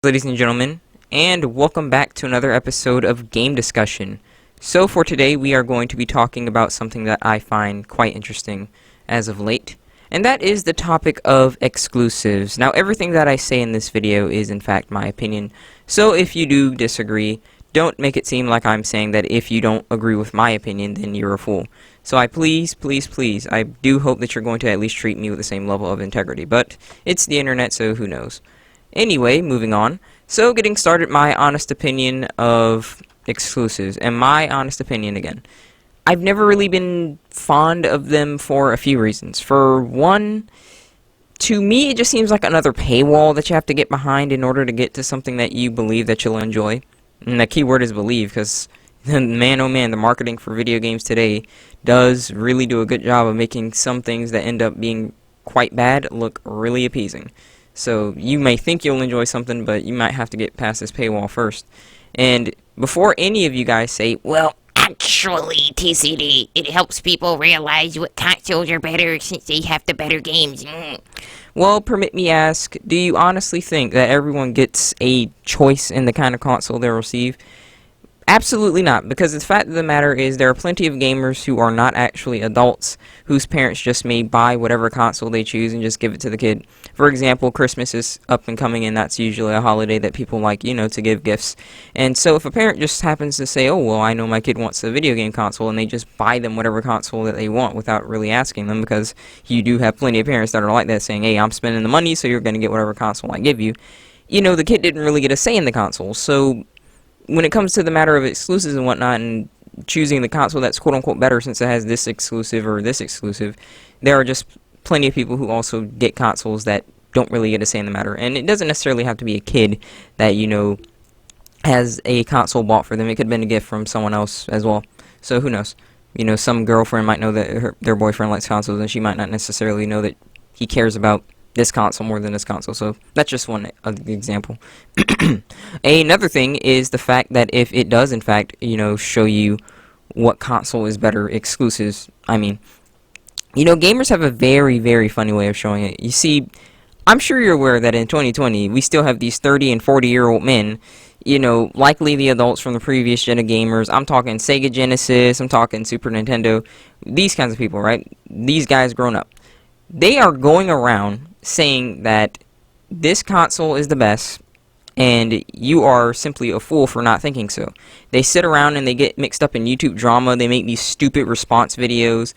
Ladies and gentlemen, and welcome back to another episode of Game Discussion. So for today, we are going to be talking about something that I find quite interesting as of late, and that is the topic of exclusives. Now, everything that I say in this video is in fact my opinion, so if you do disagree, don't make it seem like I'm saying that if you don't agree with my opinion, then you're a fool. So I please, I do hope that you're going to at least treat me with the same level of integrity, but it's the internet, so who knows. Anyway, moving on. So, getting started, my honest opinion of exclusives. And my honest opinion, again, I've never really been fond of them for a few reasons. For one, to me, it just seems like another paywall that you have to get behind in order to get to something that you believe that you'll enjoy. And the key word is believe, because, man oh man, the marketing for video games today does really do a good job of making some things that end up being quite bad look really appeasing. So you may think you'll enjoy something, but you might have to get past this paywall first. And before any of you guys say, well, actually, TCD, it helps people realize what consoles are better since they have the better games. Well, permit me ask, do you honestly think that everyone gets a choice in the kind of console they'll receive? Absolutely not, because the fact of the matter is there are plenty of gamers who are not actually adults whose parents just may buy whatever console they choose and just give it to the kid. For example, Christmas is up and coming, and that's usually a holiday that people like, to give gifts. And so if a parent just happens to say, oh, well, I know my kid wants a video game console, and they just buy them whatever console that they want without really asking them, because you do have plenty of parents that are like that, saying, hey, I'm spending the money, so you're going to get whatever console I give you. The kid didn't really get a say in the console, so when it comes to the matter of exclusives and whatnot, and choosing the console that's quote-unquote better since it has this exclusive or this exclusive, there are just plenty of people who also get consoles that don't really get a say in the matter. And it doesn't necessarily have to be a kid that, has a console bought for them. It could have been a gift from someone else as well. So who knows? Some girlfriend might know that their boyfriend likes consoles, and she might not necessarily know that he cares about this console more than this console. So that's just one example. Another thing is the fact that if it does in fact show you what console is better, exclusives, gamers have a very funny way of showing it. You see, I'm sure you're aware that in 2020 we still have these 30 and 40-year-old men, likely the adults from the previous gen of gamers. I'm talking Sega Genesis, I'm talking Super Nintendo, these kinds of people, right? These guys grown up. They are going around saying that this console is the best, and you are simply a fool for not thinking so. They sit around and they get mixed up in YouTube drama. They make these stupid response videos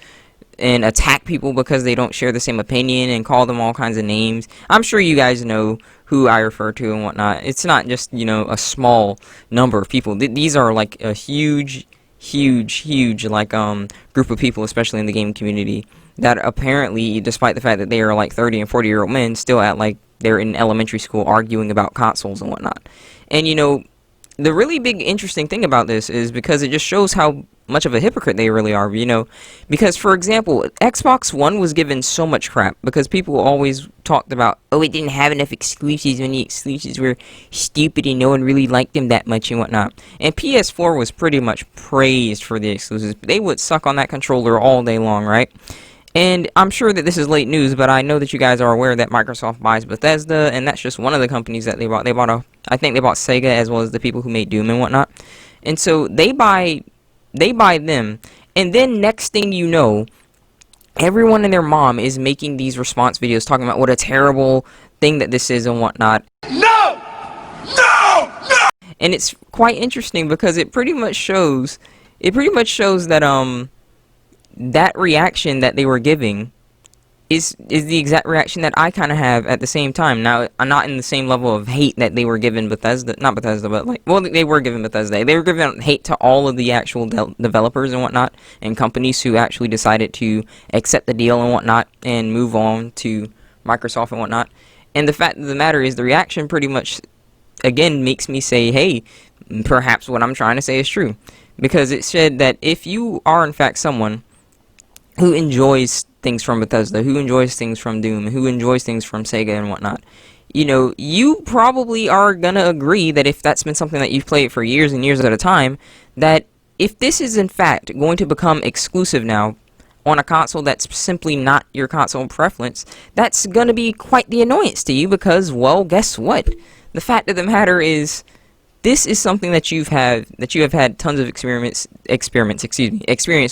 and attack people because they don't share the same opinion and call them all kinds of names. I'm sure you guys know who I refer to and whatnot. It's not just, a small number of people. These are like a huge like group of people, especially in the game community, that apparently, despite the fact that they are like 30 and 40-year-old men, still act like they're in elementary school arguing about consoles and whatnot. And the really big interesting thing about this is because it just shows how much of a hypocrite they really are, because, for example, Xbox One was given so much crap because people always talked about, oh, it didn't have enough exclusives, when the exclusives were stupid and no one really liked them that much and whatnot. And PS4 was pretty much praised for the exclusives. They would suck on that controller all day long, right? And I'm sure that this is late news, but I know that you guys are aware that Microsoft buys Bethesda, and that's just one of the companies that they bought. I think they bought Sega, as well as the people who made Doom and whatnot. And so they buy them, and then next thing you know, everyone and their mom is making these response videos talking about what a terrible thing that this is and whatnot. No! And it's quite interesting because it pretty much shows that that reaction that they were giving is the exact reaction that I kind of have at the same time. Now, I'm not in the same level of hate that they were giving Bethesda, not Bethesda, but they were giving Bethesda. They were giving hate to all of the actual developers and whatnot, and companies who actually decided to accept the deal and whatnot, and move on to Microsoft and whatnot. And the fact of the matter is, the reaction pretty much, again, makes me say, hey, perhaps what I'm trying to say is true. Because it said that if you are, in fact, someone who enjoys things from Bethesda, who enjoys things from Doom, who enjoys things from Sega and whatnot, you probably are gonna agree that if that's been something that you've played for years and years at a time, that if this is in fact going to become exclusive now on a console that's simply not your console preference, that's gonna be quite the annoyance to you because, well, guess what? The fact of the matter is, this is something that you have had tons of experience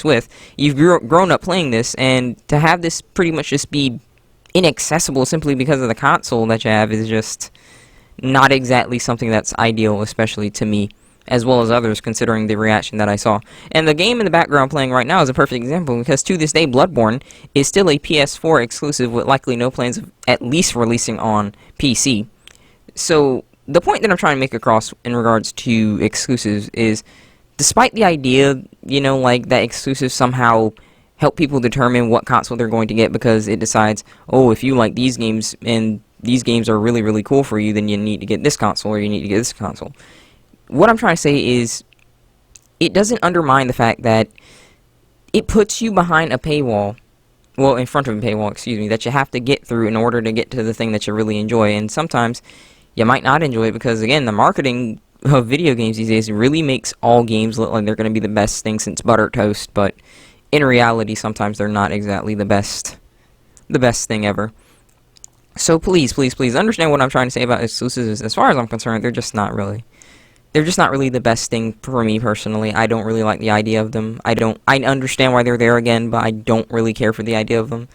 with. You've grown up playing this, and to have this pretty much just be inaccessible simply because of the console that you have is just not exactly something that's ideal, especially to me, as well as others, considering the reaction that I saw. And the game in the background playing right now is a perfect example, because to this day, Bloodborne is still a PS4 exclusive with likely no plans of at least releasing on PC. So, the point that I'm trying to make across in regards to exclusives is, despite the idea, like, that exclusives somehow help people determine what console they're going to get because it decides, oh, if you like these games and these games are really, really cool for you, then you need to get this console or you need to get this console. What I'm trying to say is, it doesn't undermine the fact that it puts you behind a paywall, well, in front of a paywall, that you have to get through in order to get to the thing that you really enjoy, and sometimes you might not enjoy it because, again, the marketing of video games these days really makes all games look like they're going to be the best thing since buttered toast, but in reality, sometimes they're not exactly the best thing ever. So please, please, please understand what I'm trying to say about exclusives. As far as I'm concerned, they're just not really the best thing for me personally. I don't really like the idea of them. I understand why they're there again, but I don't really care for the idea of them.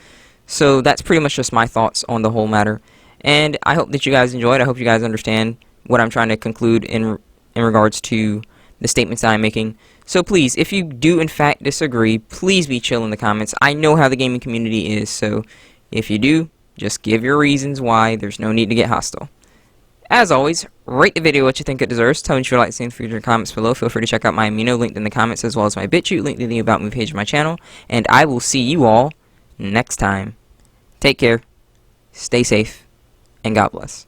So that's pretty much just my thoughts on the whole matter. And I hope that you guys enjoyed. I hope you guys understand what I'm trying to conclude in regards to the statements that I'm making. So please, if you do in fact disagree, please be chill in the comments. I know how the gaming community is, so if you do, just give your reasons why. There's no need to get hostile. As always, rate the video what you think it deserves. Tell me what you'd like to see in the future comments below. Feel free to check out my Amino linked in the comments, as well as my BitChute linked in the About Me page of my channel. And I will see you all next time. Take care, stay safe, and God bless.